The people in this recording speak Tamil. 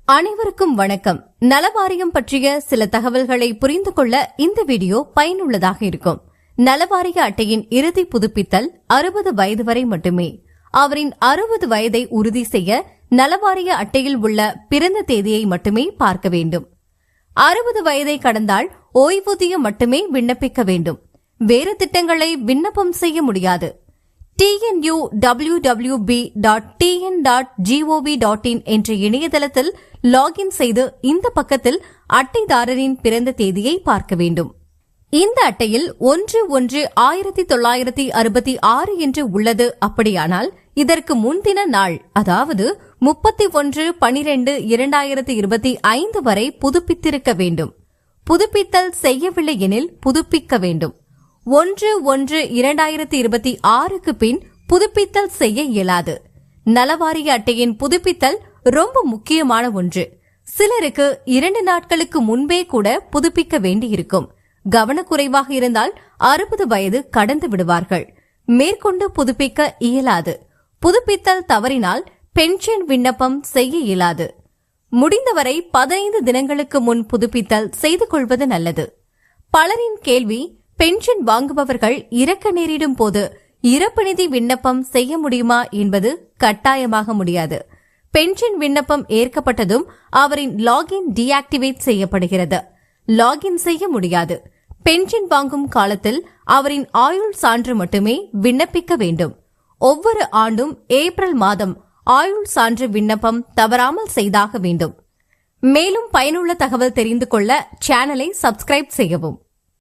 அனைவருக்கும் வணக்கம். நலவாரியம் பற்றிய சில தகவல்களை புரிந்து கொள்ள இந்த வீடியோ பயனுள்ளதாக இருக்கும். நலவாரிய அட்டையின் இறுதி புதுப்பித்தல் 60 வயது வரை மட்டுமே. அவரின் 60 வயதை உறுதி செய்ய நலவாரிய அட்டையில் உள்ள பிறந்த தேதியை மட்டுமே பார்க்க வேண்டும். 60 வயதை கடந்தால் ஓய்வூதியம் மட்டுமே விண்ணப்பிக்க வேண்டும். வேறு திட்டங்களை விண்ணப்பம் செய்ய முடியாது. tnu.www.tn.gov.in என்ற இணையதளத்தில் லாகின் செய்து இந்த பக்கத்தில் அட்டைதாரரின் பிறந்த தேதியை பார்க்க வேண்டும். இந்த அட்டையில் 1/1/1966 என்று உள்ளது. அப்படியானால் இதற்கு முன்தின நாள், அதாவது 31/12/2025 வரை புதுப்பித்திருக்க வேண்டும். புதுப்பித்தல் செய்யவில்லை எனில் புதுப்பிக்க வேண்டும். 1/1/2026 பின் புதுப்பித்தல் செய்ய இயலாது. நலவாரிய அட்டையின் புதுப்பித்தல் ரொம்ப முக்கியமான ஒன்று. சிலருக்கு 2 நாட்களுக்கு முன்பே கூட புதுப்பிக்க வேண்டியிருக்கும். கவனக்குறைவாக இருந்தால் 60 வயது கடந்து விடுவார்கள். மேற்கொண்டு புதுப்பிக்க இயலாது. புதுப்பித்தல் தவறினால் பென்ஷன் விண்ணப்பம் செய்ய இயலாது. முடிந்தவரை 15 தினங்களுக்கு முன் புதுப்பித்தல் செய்து கொள்வது நல்லது. பலரின் கேள்வி, பென்ஷன் வாங்குபவர்கள் இறக்க நேரிடும் போது இறப்பு நிதி விண்ணப்பம் செய்ய முடியுமா என்பது கட்டாயமாக முடியாது. பென்ஷன் விண்ணப்பம் ஏற்கப்பட்டதும் அவரின் லாகின் டீஆக்டிவேட் செய்யப்படுகிறது. லாகின் செய்ய முடியாது. பென்ஷன் வாங்கும் காலத்தில் அவரின் ஆயுள் சான்று மட்டுமே விண்ணப்பிக்க வேண்டும். ஒவ்வொரு ஆண்டும் ஏப்ரல் மாதம் ஆயுள் சான்று விண்ணப்பம் தவறாமல் செய்தாக வேண்டும். மேலும் பயனுள்ள தகவல் தெரிந்து கொள்ள சேனலை சப்ஸ்கிரைப் செய்யவும்.